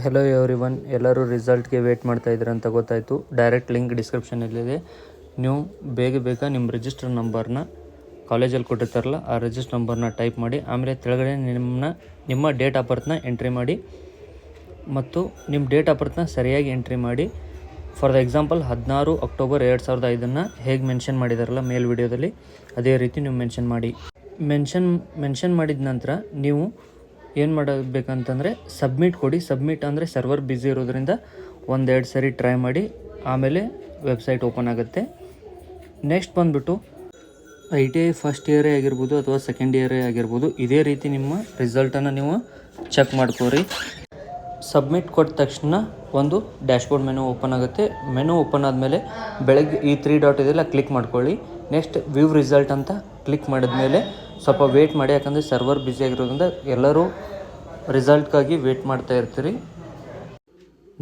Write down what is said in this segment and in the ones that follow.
Hello everyone, ಎಲ್ಲರೂ ರಿಸಲ್ಟ್ಗೆ wait ಮಾಡ್ತಾ ಇದ್ದೀರ ಅಂತ ಗೊತ್ತಾಯಿತು. ಡೈರೆಕ್ಟ್ ಲಿಂಕ್ ಡಿಸ್ಕ್ರಿಪ್ಷನಲ್ಲಿದೆ. ನೀವು ಬೇಗ ನಿಮ್ಮ ರಿಜಿಸ್ಟರ್ ನಂಬರ್ನ ಕಾಲೇಜಲ್ಲಿ ಕೊಟ್ಟಿರ್ತಾರಲ್ಲ ಆ ರಿಜಿಸ್ಟರ್ ನಂಬರ್ನ ಟೈಪ್ ಮಾಡಿ, ಆಮೇಲೆ ಕೆಳಗಡೆ ನಿಮ್ಮ ಡೇಟ್ ಆಫ್ ಬರ್ತ್ನ ಎಂಟ್ರಿ ಮಾಡಿ ಮತ್ತು ನಿಮ್ಮ ಡೇಟ್ ಆಫ್ ಬರ್ತ್ನ ಸರಿಯಾಗಿ ಎಂಟ್ರಿ ಮಾಡಿ. ಫಾರ್ ದ ಎಕ್ಸಾಂಪಲ್ 16 ಅಕ್ಟೋಬರ್ 2005 ಹೇಗೆ ಮೆನ್ಷನ್ ಮಾಡಿದಾರಲ್ಲ ಮೇಲ್ ವಿಡಿಯೋದಲ್ಲಿ, ಅದೇ ರೀತಿ ನೀವು ಮೆನ್ಷನ್ ಮಾಡಿ. ಮೆನ್ಷನ್ ಮಾಡಿದ ನಂತರ ನೀವು ಏನು ಮಾಡಬೇಕಂತಂದರೆ ಸಬ್ಮಿಟ್ ಕೊಡಿ. ಸಬ್ಮಿಟ್ ಅಂದರೆ ಸರ್ವರ್ ಬ್ಯುಸಿ ಇರೋದ್ರಿಂದ 1-2 ಸರಿ ಟ್ರೈ ಮಾಡಿ, ಆಮೇಲೆ ವೆಬ್ಸೈಟ್ ಓಪನ್ ಆಗುತ್ತೆ. ನೆಕ್ಸ್ಟ್ ಬಂದುಬಿಟ್ಟು ITI ಫಸ್ಟ್ ಇಯರೇ ಆಗಿರ್ಬೋದು ಅಥವಾ ಸೆಕೆಂಡ್ ಇಯರೇ ಆಗಿರ್ಬೋದು, ಇದೇ ರೀತಿ ನಿಮ್ಮ ರಿಸಲ್ಟನ್ನು ನೀವು ಚೆಕ್ ಮಾಡ್ಕೋರಿ. ಸಬ್ಮಿಟ್ ಕೊಟ್ಟ ತಕ್ಷಣ ಒಂದು ಡ್ಯಾಶ್ಬೋರ್ಡ್ ಮೆನು ಓಪನ್ ಆಗುತ್ತೆ. ಮೆನು ಓಪನ್ ಆದಮೇಲೆ ಬೆಳಗ್ಗೆ ಈ 3 ಡಾಟ್ ಇದೆಲ್ಲ ಕ್ಲಿಕ್ ಮಾಡ್ಕೊಳ್ಳಿ. ನೆಕ್ಸ್ಟ್ ವ್ಯೂ ರಿಸಲ್ಟ್ ಅಂತ ಕ್ಲಿಕ್ ಮಾಡಿದ್ಮೇಲೆ ಸ್ವಲ್ಪ ವೇಟ್ ಮಾಡಿ, ಯಾಕಂದರೆ ಸರ್ವರ್ ಬ್ಯುಸಿ ಆಗಿರೋದ್ರಿಂದ ಎಲ್ಲರೂ ರಿಸಲ್ಟ್ಗಾಗಿ ವೇಟ್ ಮಾಡ್ತಾ ಇರ್ತೀರಿ.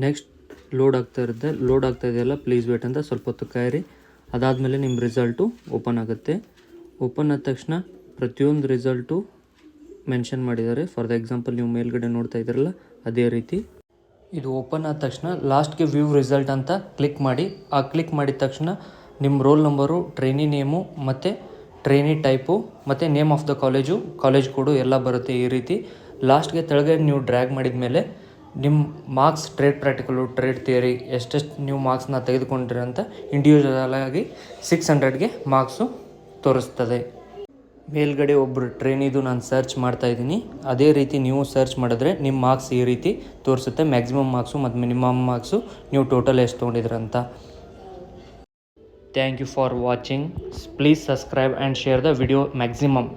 ನೆಕ್ಸ್ಟ್ ಲೋಡ್ ಆಗ್ತಾ ಇದೆಯಲ್ಲ, ಪ್ಲೀಸ್ ವೇಟ್ ಅಂತ ಸ್ವಲ್ಪ ಹೊತ್ತು ಕಾಯಿರಿ. ಅದಾದಮೇಲೆ ನಿಮ್ಮ ರಿಸಲ್ಟು ಓಪನ್ ಆಗುತ್ತೆ. ಓಪನ್ ಆದ ತಕ್ಷಣ ಪ್ರತಿಯೊಂದು ರಿಸಲ್ಟು ಮೆನ್ಷನ್ ಮಾಡಿದ್ದಾರೆ. ಫಾರ್ ದ ಎಕ್ಸಾಂಪಲ್ ನೀವು ಮೇಲ್ಗಡೆ ನೋಡ್ತಾ ಇದ್ದೀರಲ್ಲ ಅದೇ ರೀತಿ. ಇದು ಓಪನ್ ಆದ ತಕ್ಷಣ ಲಾಸ್ಟ್ಗೆ ವ್ಯೂ ರಿಸಲ್ಟ್ ಅಂತ ಕ್ಲಿಕ್ ಮಾಡಿ. ಆ ಕ್ಲಿಕ್ ಮಾಡಿದ ತಕ್ಷಣ ನಿಮ್ಮ ರೋಲ್ ನಂಬರು, ಟ್ರೈನಿ ನೇಮು ಮತ್ತು ಟ್ರೈನಿ ಟೈಪು ಮತ್ತು ನೇಮ್ ಆಫ್ ದ ಕಾಲೇಜ್ ಕೋಡು ಎಲ್ಲ ಬರುತ್ತೆ ಈ ರೀತಿ. ಲಾಸ್ಟ್ಗೆ ತೆಳಗೆ ನೀವು ಡ್ರ್ಯಾಗ್ ಮಾಡಿದ ಮೇಲೆ ನಿಮ್ಮ ಮಾರ್ಕ್ಸ್, ಟ್ರೇಡ್ ಪ್ರಾಕ್ಟಿಕಲು, ಟ್ರೇಡ್ ಥಿಯರಿ ಎಷ್ಟೆಷ್ಟು ನೀವು ಮಾರ್ಕ್ಸ್ನ ತೆಗೆದುಕೊಂಡ್ರಿ ಅಂತ ಇಂಡಿವಿಜುವಲ್ ಆಗಿ 600ಗೆ ಮಾರ್ಕ್ಸು ತೋರಿಸ್ತದೆ. ಮೇಲ್ಗಡೆ ಒಬ್ಬರು ಟ್ರೈನಿದು ನಾನು ಸರ್ಚ್ ಮಾಡ್ತಾಯಿದ್ದೀನಿ. ಅದೇ ರೀತಿ ನೀವು ಸರ್ಚ್ ಮಾಡಿದ್ರೆ ನಿಮ್ಮ ಮಾರ್ಕ್ಸ್ ಈ ರೀತಿ ತೋರಿಸುತ್ತೆ. ಮ್ಯಾಕ್ಸಿಮಮ್ ಮಾರ್ಕ್ಸು ಮತ್ತು ಮಿನಿಮಮ್ ಮಾರ್ಕ್ಸು ನೀವು ಟೋಟಲ್ ಎಷ್ಟು ತೊಗೊಂಡಿದ್ರಂತ. Thank you for watching. Please subscribe and share the video maximum.